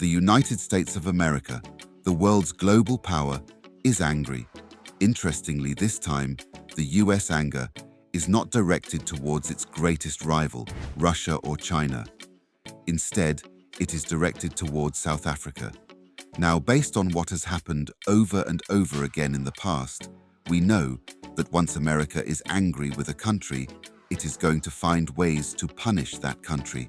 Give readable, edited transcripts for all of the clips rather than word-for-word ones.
The United States of America, the world's global power, is angry. Interestingly, this time, the US anger is not directed towards its greatest rival, Russia or China. Instead, it is directed towards South Africa. Now, based on what has happened over and over again in the past, we know that once America is angry with a country, it is going to find ways to punish that country.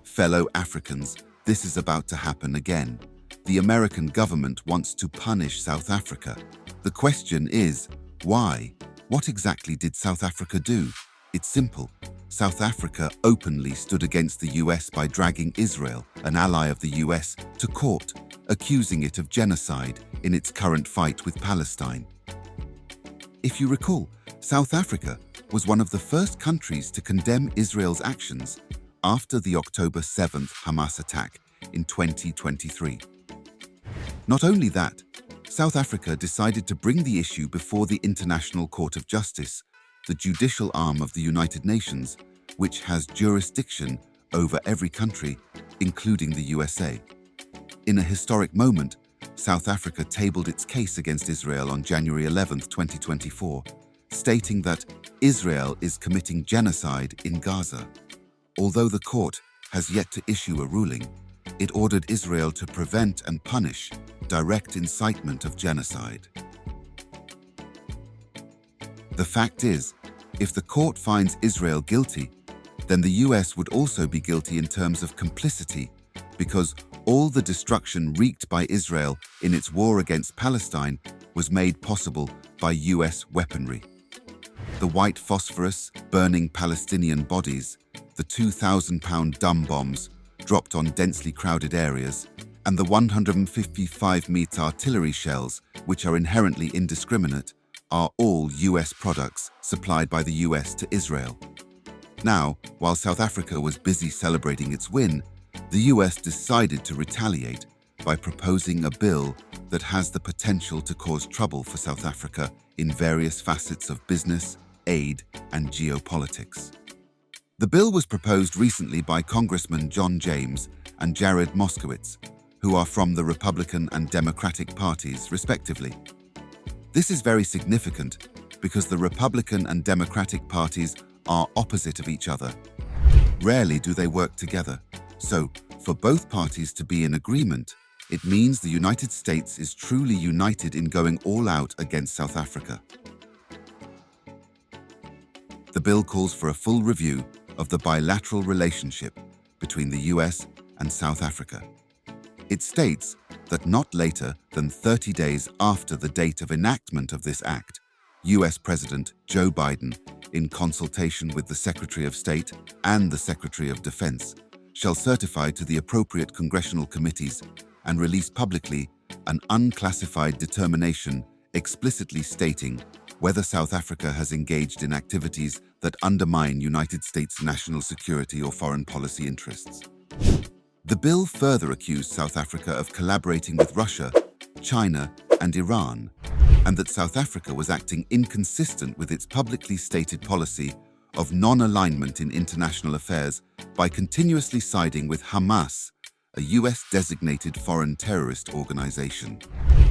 Fellow Africans, this is about to happen again. The American government wants to punish South Africa. The question is, why? What exactly did South Africa do? It's simple. South Africa openly stood against the US by dragging Israel, an ally of the US, to court, accusing it of genocide in its current fight with Palestine. If you recall, South Africa was one of the first countries to condemn Israel's actions after the October 7th Hamas attack in 2023. Not only that, South Africa decided to bring the issue before the International Court of Justice, the judicial arm of the United Nations, which has jurisdiction over every country, including the USA. In a historic moment, South Africa tabled its case against Israel on January 11, 2024, stating that Israel is committing genocide in Gaza. Although the court has yet to issue a ruling, it ordered Israel to prevent and punish direct incitement of genocide. The fact is, if the court finds Israel guilty, then the US would also be guilty in terms of complicity, because all the destruction wreaked by Israel in its war against Palestine was made possible by US weaponry. The white phosphorus burning Palestinian bodies, the 2,000-pound dumb bombs dropped on densely crowded areas, and the 155-meter artillery shells, which are inherently indiscriminate, are all US products supplied by the US to Israel. Now, while South Africa was busy celebrating its win, the US decided to retaliate by proposing a bill that has the potential to cause trouble for South Africa in various facets of business, aid, and geopolitics. The bill was proposed recently by Congressman John James and Jared Moskowitz, who are from the Republican and Democratic parties, respectively. This is very significant because the Republican and Democratic parties are opposite of each other. Rarely do they work together. So, for both parties to be in agreement, it means the United States is truly united in going all out against South Africa. The bill calls for a full review of the bilateral relationship between the US and South Africa. It states that not later than 30 days after the date of enactment of this act, US President Joe Biden, in consultation with the Secretary of State and the Secretary of Defense, shall certify to the appropriate congressional committees and release publicly an unclassified determination explicitly stating whether South Africa has engaged in activities that undermine United States national security or foreign policy interests. The bill further accused South Africa of collaborating with Russia, China, and Iran, and that South Africa was acting inconsistent with its publicly stated policy of non-alignment in international affairs by continuously siding with Hamas, a US-designated foreign terrorist organization.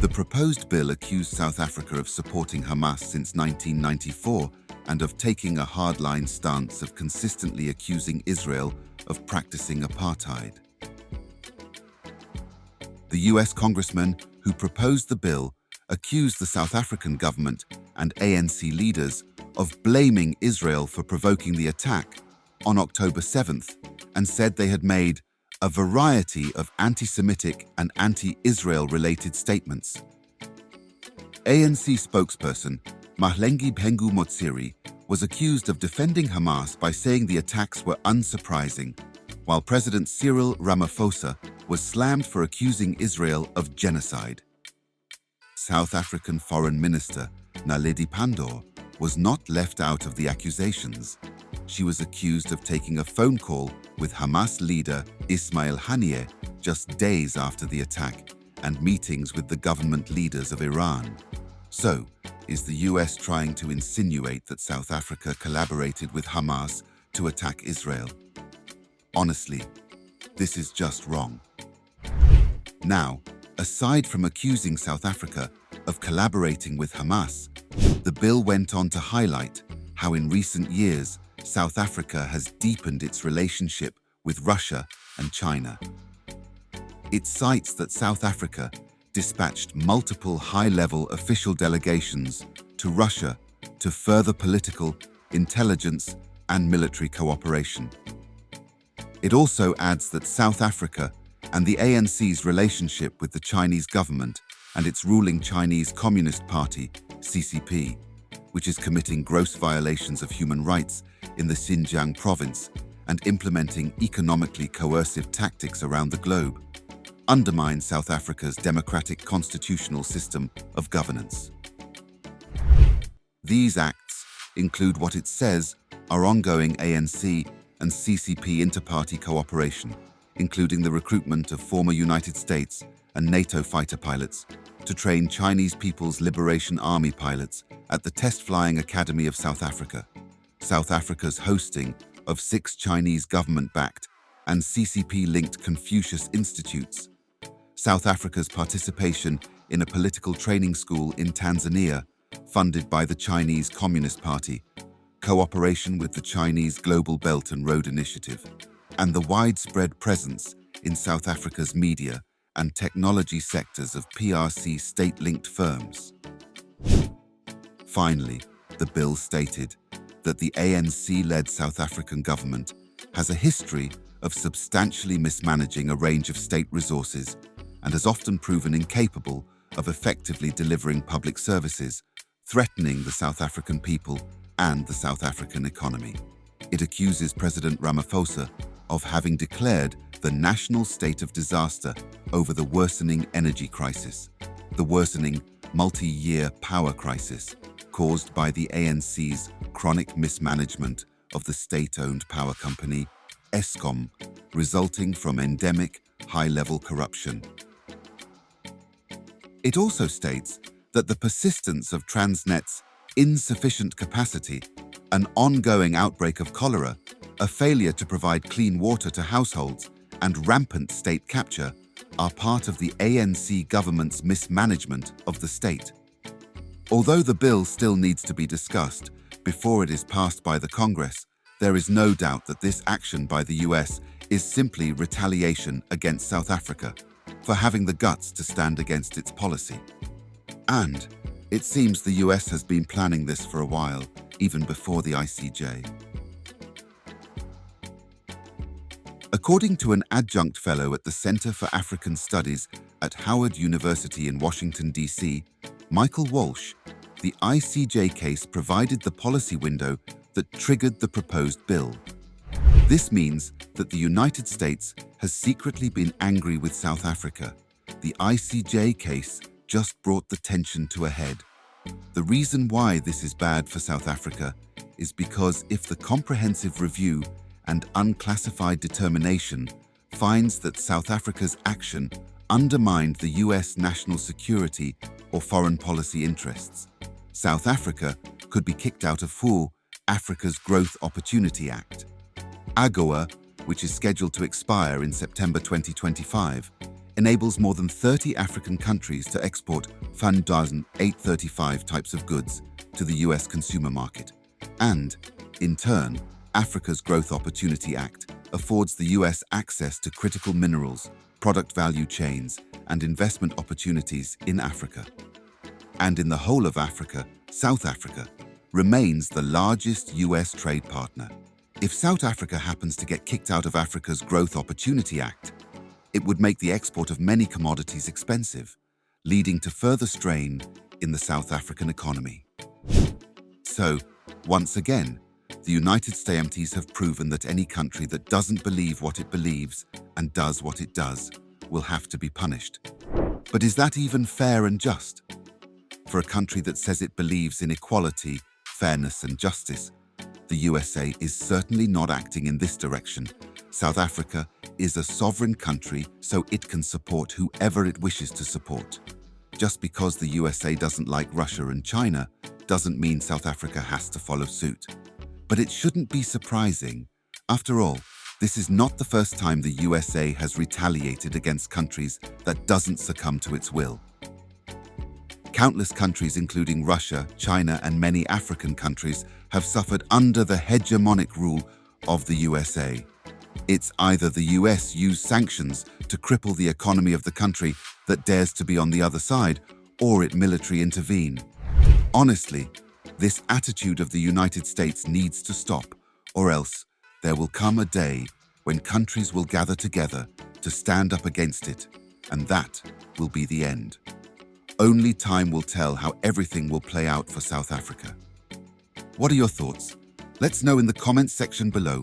The proposed bill accused South Africa of supporting Hamas since 1994 and of taking a hardline stance of consistently accusing Israel of practicing apartheid. The US congressman who proposed the bill accused the South African government and ANC leaders of blaming Israel for provoking the attack on October 7th and said they had made a variety of anti-Semitic and anti-Israel related statements. ANC spokesperson Mahlengi Bhengu Motsiri was accused of defending Hamas by saying the attacks were unsurprising, while President Cyril Ramaphosa was slammed for accusing Israel of genocide. South African Foreign Minister Naledi Pandor was not left out of the accusations. She was accused of taking a phone call with Hamas leader Ismail Haniyeh just days after the attack and meetings with the government leaders of Iran. So, is the US trying to insinuate that South Africa collaborated with Hamas to attack Israel? Honestly, this is just wrong. Now, aside from accusing South Africa of collaborating with Hamas, the bill went on to highlight how in recent years South Africa has deepened its relationship with Russia and China. It cites that South Africa dispatched multiple high-level official delegations to Russia to further political, intelligence, and military cooperation. It also adds that South Africa and the ANC's relationship with the Chinese government and its ruling Chinese Communist Party, CCP, which is committing gross violations of human rights in the Xinjiang province and implementing economically coercive tactics around the globe, undermine South Africa's democratic constitutional system of governance. These acts include what it says are ongoing ANC and CCP inter-party cooperation, including the recruitment of former United States and NATO fighter pilots to train Chinese People's Liberation Army pilots at the Test Flying Academy of South Africa, South Africa's hosting of 6 Chinese government-backed and CCP-linked Confucius Institutes, South Africa's participation in a political training school in Tanzania funded by the Chinese Communist Party, cooperation with the Chinese Global Belt and Road Initiative, and the widespread presence in South Africa's media and technology sectors of PRC state-linked firms. Finally, the bill stated that the ANC-led South African government has a history of substantially mismanaging a range of state resources and has often proven incapable of effectively delivering public services, threatening the South African people and the South African economy. It accuses President Ramaphosa of having declared the national state of disaster over the worsening energy crisis, the worsening multi-year power crisis caused by the ANC's chronic mismanagement of the state-owned power company, Eskom, resulting from endemic high-level corruption. It also states that the persistence of Transnet's insufficient capacity, an ongoing outbreak of cholera, a failure to provide clean water to households, and rampant state capture are part of the ANC government's mismanagement of the state. Although the bill still needs to be discussed before it is passed by the Congress, there is no doubt that this action by the US is simply retaliation against South Africa for having the guts to stand against its policy. And it seems the US has been planning this for a while, even before the ICJ. According to an adjunct fellow at the Center for African Studies at Howard University in Washington, D.C., Michael Walsh, the ICJ case provided the policy window that triggered the proposed bill. This means that the United States has secretly been angry with South Africa. The ICJ case just brought the tension to a head. The reason why this is bad for South Africa is because if the comprehensive review and unclassified determination finds that South Africa's action undermined the US national security or foreign policy interests, South Africa could be kicked out of FOO, Africa's Growth Opportunity Act. AGOA, which is scheduled to expire in September 2025, enables more than 30 African countries to export FAN 835 types of goods to the US consumer market. And, in turn, Africa's Growth Opportunity Act affords the US access to critical minerals, product value chains, and investment opportunities in Africa. And in the whole of Africa, South Africa remains the largest US trade partner. If South Africa happens to get kicked out of Africa's Growth Opportunity Act, it would make the export of many commodities expensive, leading to further strain in the South African economy. So, once again, the United States have proven that any country that doesn't believe what it believes and does what it does will have to be punished. But is that even fair and just? For a country that says it believes in equality, fairness, and justice, the USA is certainly not acting in this direction. South Africa is a sovereign country, so it can support whoever it wishes to support. Just because the USA doesn't like Russia and China doesn't mean South Africa has to follow suit. But it shouldn't be surprising. After all, This is not the first time the USA has retaliated against countries that doesn't succumb to its will. Countless countries, including Russia, China, and many African countries, have suffered under the hegemonic rule of the USA. It's either the US use sanctions to cripple the economy of the country that dares to be on the other side, or it militarily intervene. Honestly, this attitude of the United States needs to stop, or else there will come a day when countries will gather together to stand up against it, and that will be the end. Only time will tell how everything will play out for South Africa. What are your thoughts? Let's know in the comments section below.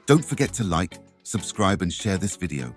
Don't forget to like, subscribe, and share this video.